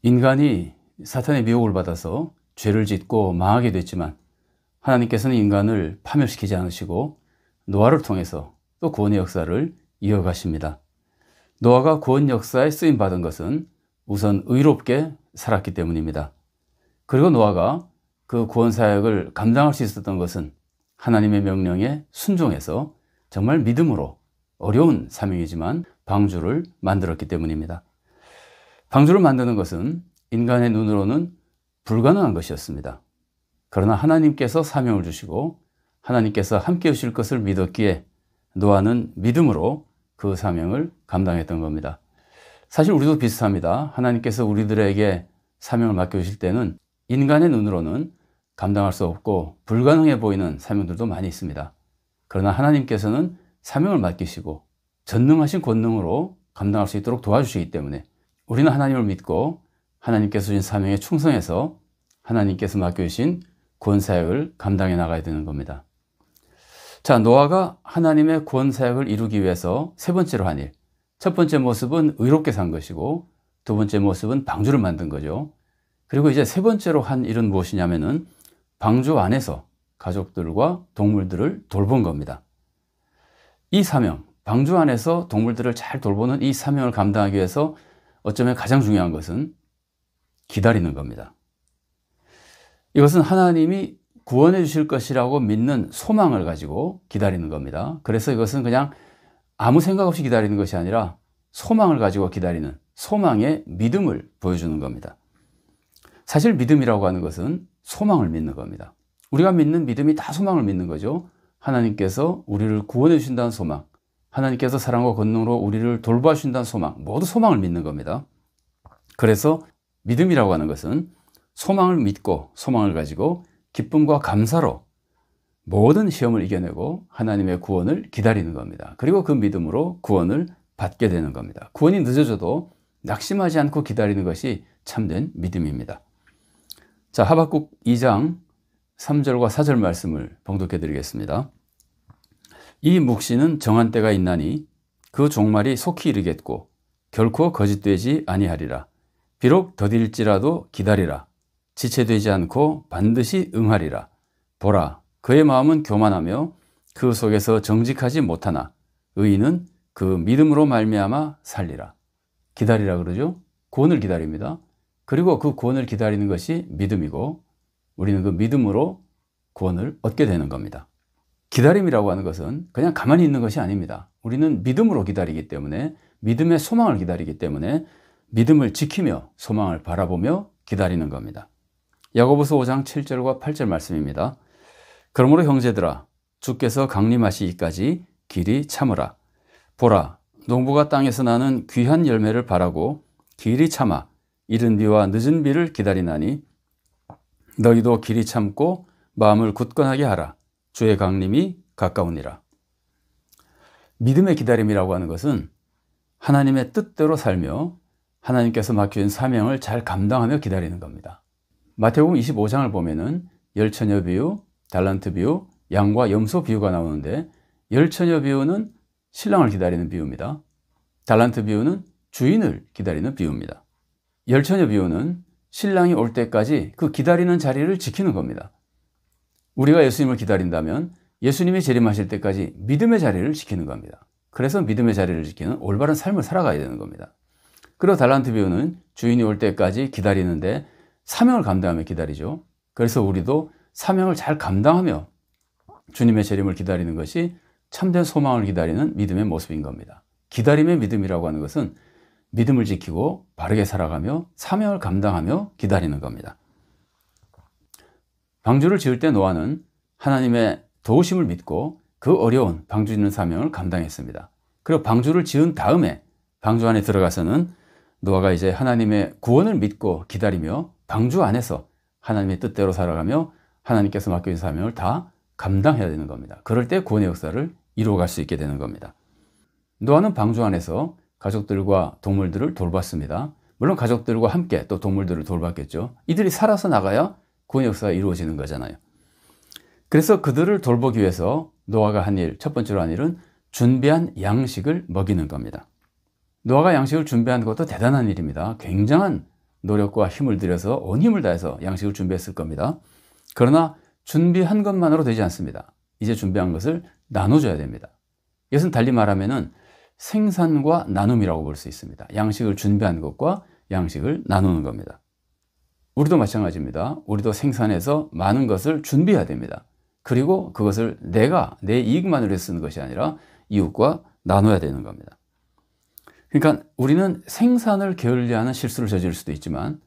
인간이 사탄의 미혹을 받아서 죄를 짓고 망하게 됐지만 하나님께서는 인간을 파멸시키지 않으시고 노아를 통해서 또 구원의 역사를 이어가십니다. 노아가 구원 역사에 쓰임받은 것은 우선 의롭게 살았기 때문입니다. 그리고 노아가 그 구원 사역을 감당할 수 있었던 것은 하나님의 명령에 순종해서 정말 믿음으로 어려운 사명이지만 방주를 만들었기 때문입니다. 방주를 만드는 것은 인간의 눈으로는 불가능한 것이었습니다. 그러나 하나님께서 사명을 주시고 하나님께서 함께 해주실 것을 믿었기에 노아는 믿음으로 그 사명을 감당했던 겁니다. 사실 우리도 비슷합니다. 하나님께서 우리들에게 사명을 맡겨주실 때는 인간의 눈으로는 감당할 수 없고 불가능해 보이는 사명들도 많이 있습니다. 그러나 하나님께서는 사명을 맡기시고 전능하신 권능으로 감당할 수 있도록 도와주시기 때문에 우리는 하나님을 믿고 하나님께서 주신 사명에 충성해서 하나님께서 맡겨주신 구원 사역을 감당해 나가야 되는 겁니다. 자, 노아가 하나님의 구원 사역을 이루기 위해서 세 번째로 한 일. 첫 번째 모습은 의롭게 산 것이고 두 번째 모습은 방주를 만든 거죠. 그리고 이제 세 번째로 한 일은 무엇이냐면은 방주 안에서 가족들과 동물들을 돌본 겁니다. 이 사명, 방주 안에서 동물들을 잘 돌보는 이 사명을 감당하기 위해서 어쩌면 가장 중요한 것은 기다리는 겁니다. 이것은 하나님이 구원해 주실 것이라고 믿는 소망을 가지고 기다리는 겁니다. 그래서 이것은 그냥 아무 생각 없이 기다리는 것이 아니라 소망을 가지고 기다리는 소망의 믿음을 보여주는 겁니다. 사실 믿음이라고 하는 것은 소망을 믿는 겁니다. 우리가 믿는 믿음이 다 소망을 믿는 거죠. 하나님께서 우리를 구원해 주신다는 소망, 하나님께서 사랑과 권능으로 우리를 돌봐 주신다는 소망, 모두 소망을 믿는 겁니다. 그래서 믿음이라고 하는 것은 소망을 믿고 소망을 가지고 기쁨과 감사로 모든 시험을 이겨내고 하나님의 구원을 기다리는 겁니다. 그리고 그 믿음으로 구원을 받게 되는 겁니다. 구원이 늦어져도 낙심하지 않고 기다리는 것이 참된 믿음입니다. 자, 하박국 2장 3절과 4절 말씀을 봉독해 드리겠습니다. 이 묵시는 정한 때가 있나니 그 종말이 속히 이르겠고 결코 거짓되지 아니하리라. 비록 더딜지라도 기다리라. 지체되지 않고 반드시 응하리라. 보라, 그의 마음은 교만하며 그 속에서 정직하지 못하나 의인은 그 믿음으로 말미암아 살리라. 기다리라 그러죠. 구원을 기다립니다. 그리고 그 구원을 기다리는 것이 믿음이고 우리는 그 믿음으로 구원을 얻게 되는 겁니다. 기다림이라고 하는 것은 그냥 가만히 있는 것이 아닙니다. 우리는 믿음으로 기다리기 때문에 믿음의 소망을 기다리기 때문에 믿음을 지키며 소망을 바라보며 기다리는 겁니다. 야고보서 5장 7절과 8절 말씀입니다. 그러므로 형제들아 주께서 강림하시기까지 길이 참으라. 보라, 농부가 땅에서 나는 귀한 열매를 바라고 길이 참아 이른 비와 늦은 비를 기다리나니 너희도 길이 참고 마음을 굳건하게 하라. 주의 강림이 가까우니라. 믿음의 기다림이라고 하는 것은 하나님의 뜻대로 살며 하나님께서 맡겨진 사명을 잘 감당하며 기다리는 겁니다. 마태복음 25장을 보면은 열처녀 비유, 달란트 비유, 양과 염소 비유가 나오는데 열처녀 비유는 신랑을 기다리는 비유입니다. 달란트 비유는 주인을 기다리는 비유입니다. 열처녀 비유는 신랑이 올 때까지 그 기다리는 자리를 지키는 겁니다. 우리가 예수님을 기다린다면 예수님이 재림하실 때까지 믿음의 자리를 지키는 겁니다. 그래서 믿음의 자리를 지키는 올바른 삶을 살아가야 되는 겁니다. 그리고 달란트 비유는 주인이 올 때까지 기다리는데 사명을 감당하며 기다리죠. 그래서 우리도 사명을 잘 감당하며 주님의 재림을 기다리는 것이 참된 소망을 기다리는 믿음의 모습인 겁니다. 기다림의 믿음이라고 하는 것은 믿음을 지키고 바르게 살아가며 사명을 감당하며 기다리는 겁니다. 방주를 지을 때 노아는 하나님의 도우심을 믿고 그 어려운 방주 짓는 사명을 감당했습니다. 그리고 방주를 지은 다음에 방주 안에 들어가서는 노아가 이제 하나님의 구원을 믿고 기다리며 방주 안에서 하나님의 뜻대로 살아가며 하나님께서 맡겨진 사명을 다 감당해야 되는 겁니다. 그럴 때 구원의 역사를 이루어갈 수 있게 되는 겁니다. 노아는 방주 안에서 가족들과 동물들을 돌봤습니다. 물론 가족들과 함께 또 동물들을 돌봤겠죠. 이들이 살아서 나가야 구원의 역사가 이루어지는 거잖아요. 그래서 그들을 돌보기 위해서 노아가 한 일, 첫 번째로 한 일은 준비한 양식을 먹이는 겁니다. 노아가 양식을 준비한 것도 대단한 일입니다. 굉장한 노력과 힘을 들여서 온 힘을 다해서 양식을 준비했을 겁니다. 그러나 준비한 것만으로 되지 않습니다. 이제 준비한 것을 나눠줘야 됩니다. 이것은 달리 말하면은 생산과 나눔이라고 볼 수 있습니다. 양식을 준비한 것과 양식을 나누는 겁니다. 우리도 마찬가지입니다. 우리도 생산해서 많은 것을 준비해야 됩니다. 그리고 그것을 내가 내 이익만을 위해 쓰는 것이 아니라 이웃과 나눠야 되는 겁니다. 그러니까 우리는 생산을 게을리하는 실수를 저지를 수도 있지만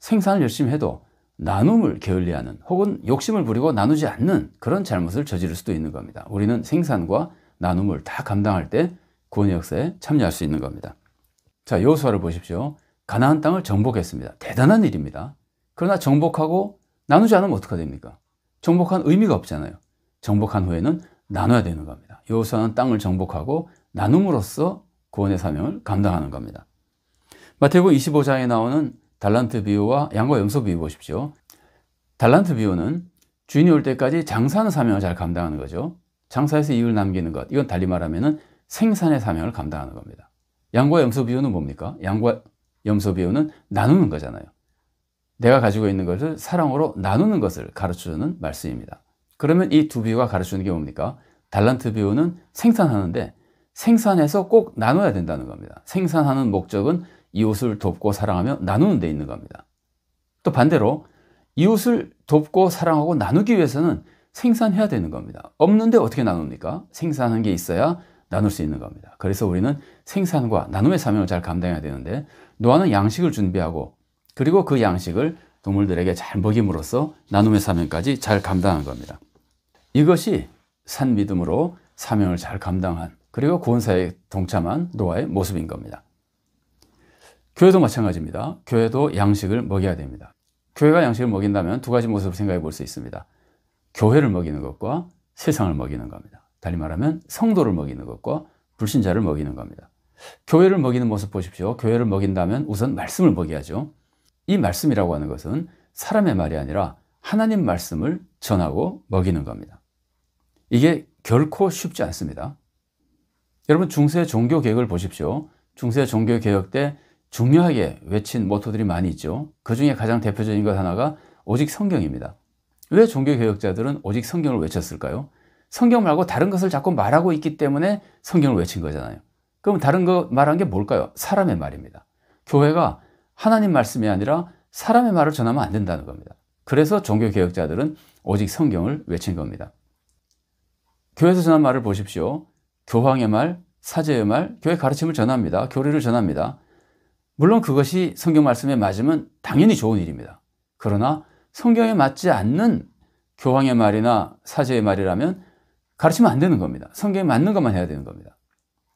생산을 열심히 해도 나눔을 게을리하는 혹은 욕심을 부리고 나누지 않는 그런 잘못을 저지를 수도 있는 겁니다. 우리는 생산과 나눔을 다 감당할 때 구원의 역사에 참여할 수 있는 겁니다. 자, 여호수아를 보십시오. 가나안 땅을 정복했습니다. 대단한 일입니다. 그러나 정복하고 나누지 않으면 어떻게 됩니까? 정복한 의미가 없잖아요. 정복한 후에는 나눠야 되는 겁니다. 여호수아는 땅을 정복하고 나눔으로써 구원의 사명을 감당하는 겁니다. 마태복음 25장에 나오는 달란트 비유와 양과 염소 비유 보십시오. 달란트 비유는 주인이 올 때까지 장사하는 사명을 잘 감당하는 거죠. 장사해서 이익을 남기는 것, 이건 달리 말하면 생산의 사명을 감당하는 겁니다. 양과 염소 비유는 뭡니까? 양과 염소 비유는 나누는 거잖아요. 내가 가지고 있는 것을 사랑으로 나누는 것을 가르쳐주는 말씀입니다. 그러면 이 두 비유가 가르쳐주는 게 뭡니까? 달란트 비유는 생산하는데 생산해서 꼭 나눠야 된다는 겁니다. 생산하는 목적은 이웃을 돕고 사랑하며 나누는 데 있는 겁니다. 또 반대로 이웃을 돕고 사랑하고 나누기 위해서는 생산해야 되는 겁니다. 없는데 어떻게 나눕니까? 생산한 게 있어야 나눌 수 있는 겁니다. 그래서 우리는 생산과 나눔의 사명을 잘 감당해야 되는데 노아는 양식을 준비하고 그리고 그 양식을 동물들에게 잘 먹임으로써 나눔의 사명까지 잘 감당한 겁니다. 이것이 산 믿음으로 사명을 잘 감당한 그리고 구원사에 동참한 노아의 모습인 겁니다. 교회도 마찬가지입니다. 교회도 양식을 먹여야 됩니다. 교회가 양식을 먹인다면 두 가지 모습을 생각해 볼 수 있습니다. 교회를 먹이는 것과 세상을 먹이는 겁니다. 달리 말하면 성도를 먹이는 것과 불신자를 먹이는 겁니다. 교회를 먹이는 모습 보십시오. 교회를 먹인다면 우선 말씀을 먹여야죠. 이 말씀이라고 하는 것은 사람의 말이 아니라 하나님 말씀을 전하고 먹이는 겁니다. 이게 결코 쉽지 않습니다. 여러분 중세 종교개혁을 보십시오. 중세 종교개혁 때 중요하게 외친 모토들이 많이 있죠. 그 중에 가장 대표적인 것 하나가 오직 성경입니다. 왜 종교개혁자들은 오직 성경을 외쳤을까요? 성경 말고 다른 것을 자꾸 말하고 있기 때문에 성경을 외친 거잖아요. 그럼 다른 거 말한 게 뭘까요? 사람의 말입니다. 교회가 하나님 말씀이 아니라 사람의 말을 전하면 안 된다는 겁니다. 그래서 종교개혁자들은 오직 성경을 외친 겁니다. 교회에서 전한 말을 보십시오. 교황의 말, 사제의 말, 교회 가르침을 전합니다. 교리를 전합니다. 물론 그것이 성경 말씀에 맞으면 당연히 좋은 일입니다. 그러나 성경에 맞지 않는 교황의 말이나 사제의 말이라면 가르치면 안 되는 겁니다. 성경에 맞는 것만 해야 되는 겁니다.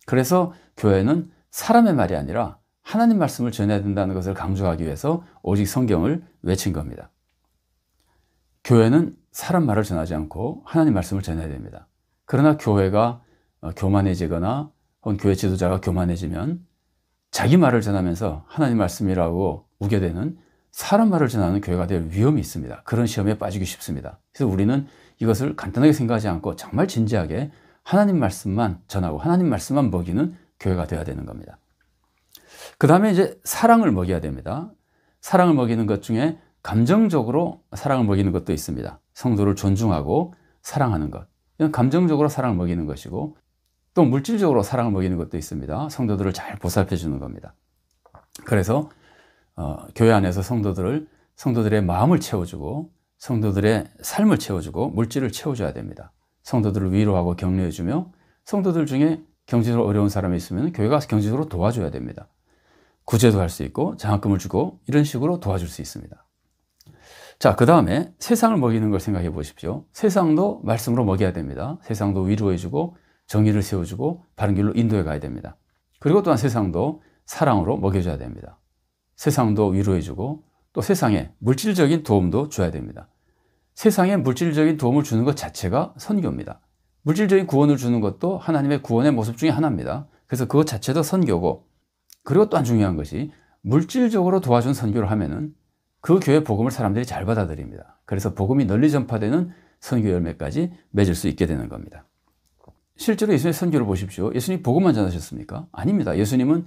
그래서 교회는 사람의 말이 아니라 하나님 말씀을 전해야 된다는 것을 강조하기 위해서 오직 성경을 외친 겁니다. 교회는 사람 말을 전하지 않고 하나님 말씀을 전해야 됩니다. 그러나 교회가 교만해지거나 혹은 교회 지도자가 교만해지면 자기 말을 전하면서 하나님 말씀이라고 우겨대는 사람 말을 전하는 교회가 될 위험이 있습니다. 그런 시험에 빠지기 쉽습니다. 그래서 우리는 이것을 간단하게 생각하지 않고 정말 진지하게 하나님 말씀만 전하고 하나님 말씀만 먹이는 교회가 되어야 되는 겁니다. 그 다음에 이제 사랑을 먹여야 됩니다. 사랑을 먹이는 것 중에 감정적으로 사랑을 먹이는 것도 있습니다. 성도를 존중하고 사랑하는 것. 이건 감정적으로 사랑을 먹이는 것이고 또 물질적으로 사랑을 먹이는 것도 있습니다. 성도들을 잘 보살펴 주는 겁니다. 그래서 교회 안에서 성도들의 마음을 채워주고 성도들의 삶을 채워주고 물질을 채워줘야 됩니다. 성도들을 위로하고 격려해주며 성도들 중에 경제적으로 어려운 사람이 있으면 교회가 경제적으로 도와줘야 됩니다. 구제도 할 수 있고 장학금을 주고 이런 식으로 도와줄 수 있습니다. 자, 그 다음에 세상을 먹이는 걸 생각해 보십시오. 세상도 말씀으로 먹여야 됩니다. 세상도 위로해주고 정의를 세워주고 바른 길로 인도해 가야 됩니다. 그리고 또한 세상도 사랑으로 먹여줘야 됩니다. 세상도 위로해주고 또 세상에 물질적인 도움도 줘야 됩니다. 세상에 물질적인 도움을 주는 것 자체가 선교입니다. 물질적인 구원을 주는 것도 하나님의 구원의 모습 중에 하나입니다. 그래서 그것 자체도 선교고 그리고 또한 중요한 것이 물질적으로 도와준 선교를 하면은 그 교회 복음을 사람들이 잘 받아들입니다. 그래서 복음이 널리 전파되는 선교 열매까지 맺을 수 있게 되는 겁니다. 실제로 예수님의 선교를 보십시오. 예수님 복음만 전하셨습니까? 아닙니다. 예수님은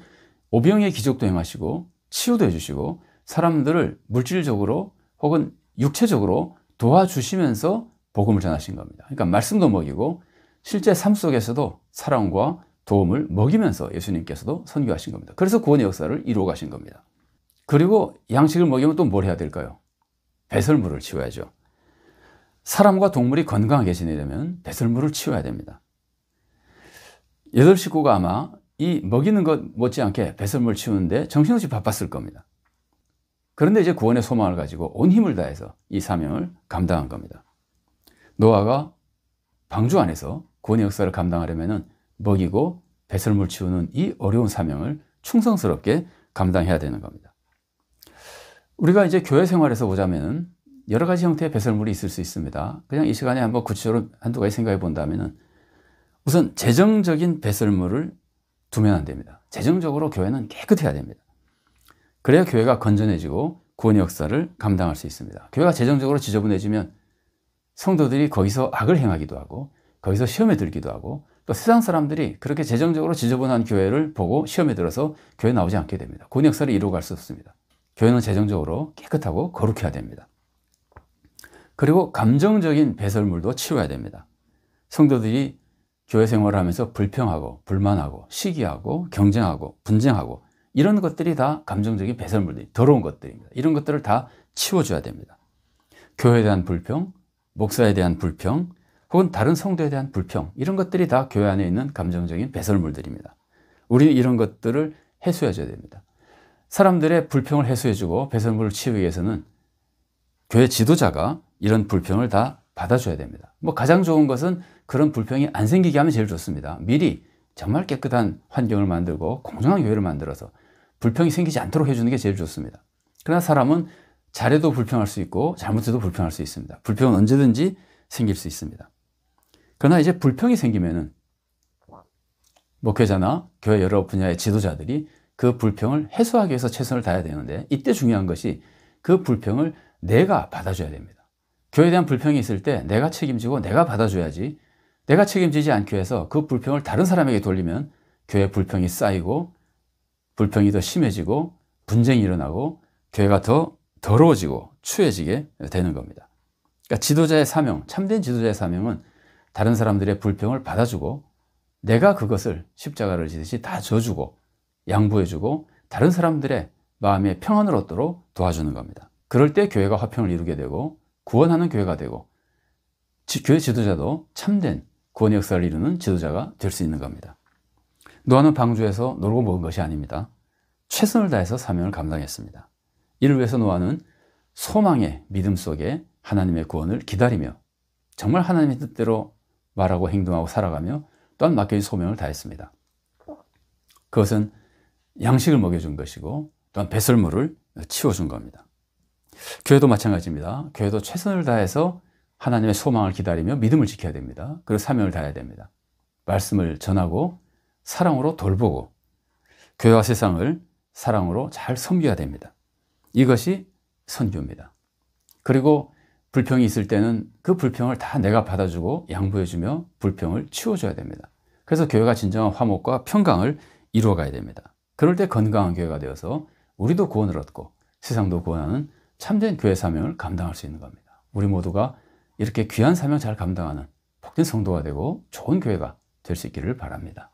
오병이의 기적도 행하시고 치유도 해주시고 사람들을 물질적으로 혹은 육체적으로 도와주시면서 복음을 전하신 겁니다. 그러니까 말씀도 먹이고 실제 삶 속에서도 사랑과 도움을 먹이면서 예수님께서도 선교하신 겁니다. 그래서 구원의 역사를 이루어 가신 겁니다. 그리고 양식을 먹이면 또 뭘 해야 될까요? 배설물을 치워야죠. 사람과 동물이 건강하게 지내려면 배설물을 치워야 됩니다. 8식구가 아마 이 먹이는 것 못지않게 배설물 치우는데 정신없이 바빴을 겁니다. 그런데 이제 구원의 소망을 가지고 온 힘을 다해서 이 사명을 감당한 겁니다. 노아가 방주 안에서 구원의 역사를 감당하려면 먹이고 배설물 치우는 이 어려운 사명을 충성스럽게 감당해야 되는 겁니다. 우리가 이제 교회 생활에서 보자면 여러 가지 형태의 배설물이 있을 수 있습니다. 그냥 이 시간에 한번 구체적으로 한두 가지 생각해 본다면 우선 재정적인 배설물을 두면 안 됩니다. 재정적으로 교회는 깨끗해야 됩니다. 그래야 교회가 건전해지고 구원의 역사를 감당할 수 있습니다. 교회가 재정적으로 지저분해지면 성도들이 거기서 악을 행하기도 하고 거기서 시험에 들기도 하고 또 세상 사람들이 그렇게 재정적으로 지저분한 교회를 보고 시험에 들어서 교회 나오지 않게 됩니다. 구원의 역사를 이루어갈 수 없습니다. 교회는 재정적으로 깨끗하고 거룩해야 됩니다. 그리고 감정적인 배설물도 치워야 됩니다. 성도들이 교회 생활을 하면서 불평하고 불만하고 시기하고 경쟁하고 분쟁하고 이런 것들이 다 감정적인 배설물들이 더러운 것들입니다. 이런 것들을 다 치워줘야 됩니다. 교회에 대한 불평, 목사에 대한 불평, 혹은 다른 성도에 대한 불평, 이런 것들이 다 교회 안에 있는 감정적인 배설물들입니다. 우리는 이런 것들을 해소해줘야 됩니다. 사람들의 불평을 해소해주고 배설물을 치우기 위해서는 교회 지도자가 이런 불평을 다 받아줘야 됩니다. 가장 좋은 것은 그런 불평이 안 생기게 하면 제일 좋습니다. 미리 정말 깨끗한 환경을 만들고 공정한 교회를 만들어서 불평이 생기지 않도록 해주는 게 제일 좋습니다. 그러나 사람은 잘해도 불평할 수 있고 잘못해도 불평할 수 있습니다. 불평은 언제든지 생길 수 있습니다. 그러나 이제 불평이 생기면은 목회자나 교회 여러 분야의 지도자들이 그 불평을 해소하기 위해서 최선을 다해야 되는데 이때 중요한 것이 그 불평을 내가 받아줘야 됩니다. 교회에 대한 불평이 있을 때 내가 책임지고 내가 받아줘야지 내가 책임지지 않기 위해서 그 불평을 다른 사람에게 돌리면 교회 불평이 쌓이고 불평이 더 심해지고 분쟁이 일어나고 교회가 더 더러워지고 추해지게 되는 겁니다. 그러니까 지도자의 사명, 참된 지도자의 사명은 다른 사람들의 불평을 받아주고 내가 그것을 십자가를 지듯이 다 져주고 양보해주고 다른 사람들의 마음의 평안을 얻도록 도와주는 겁니다. 그럴 때 교회가 화평을 이루게 되고 구원하는 교회가 되고 교회 지도자도 참된 구원의 역사를 이루는 지도자가 될 수 있는 겁니다. 노아는 방주에서 놀고 먹은 것이 아닙니다. 최선을 다해서 사명을 감당했습니다. 이를 위해서 노아는 소망의 믿음 속에 하나님의 구원을 기다리며 정말 하나님의 뜻대로 말하고 행동하고 살아가며 또한 맡겨진 소명을 다했습니다. 그것은 양식을 먹여준 것이고 또한 배설물을 치워준 겁니다. 교회도 마찬가지입니다. 교회도 최선을 다해서 하나님의 소망을 기다리며 믿음을 지켜야 됩니다. 그리고 사명을 다해야 됩니다. 말씀을 전하고 사랑으로 돌보고 교회와 세상을 사랑으로 잘 섬겨야 됩니다. 이것이 선교입니다. 그리고 불평이 있을 때는 그 불평을 다 내가 받아주고 양보해주며 불평을 치워줘야 됩니다. 그래서 교회가 진정한 화목과 평강을 이루어가야 됩니다. 그럴 때 건강한 교회가 되어서 우리도 구원을 얻고 세상도 구원하는 참된 교회 사명을 감당할 수 있는 겁니다. 우리 모두가 이렇게 귀한 사명 잘 감당하는 복된 성도가 되고 좋은 교회가 될 수 있기를 바랍니다.